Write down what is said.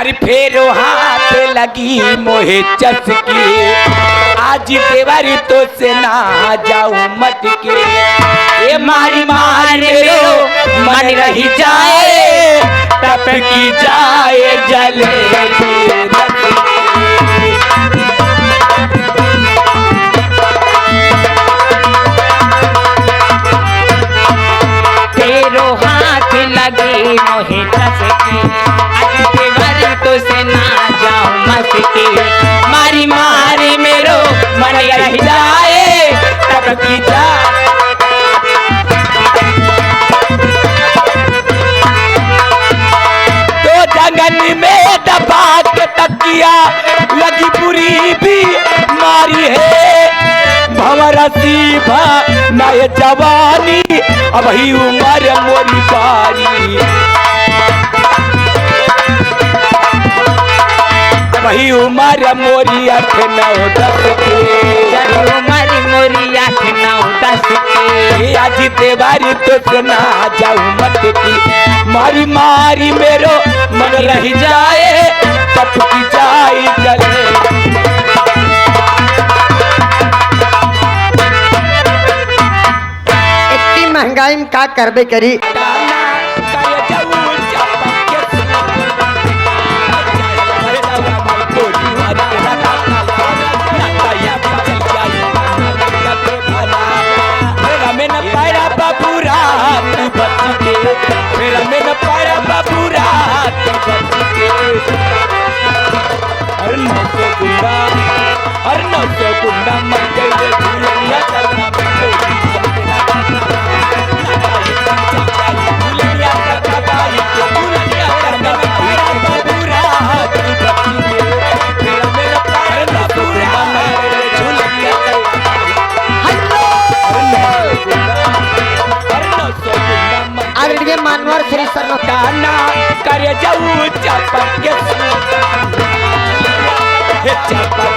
अरे फेरो हाथ लगी मोहे चसकी, आज देवारी तो से ना जाऊं मत के। ये मारी मारे मन रही जाए, टपकी जाए जले फेरो हाथ लगी मोहे चसकी, आज देवारी तो से ना जाऊं मत के। मारी मारी मेरो मन रह जाए, टपकी जाए। तो जंगल में दबा के तकिया लगी बुरी भी मारी है, भंवरसी भा नए जवानी अब ही उम्र मोरी बारी, वही उम्र मोरी 8-9-10 के, उम्र मोरी 8-9-10 के। आज देवारी तो से ना जाऊं मत की, मारी मारी मेरो मन रह जाए, टपकी जाए जले। इतनी महंगाई में का करबे करी। मानवर श्री सरकाना करे जाऊ चपक के चपक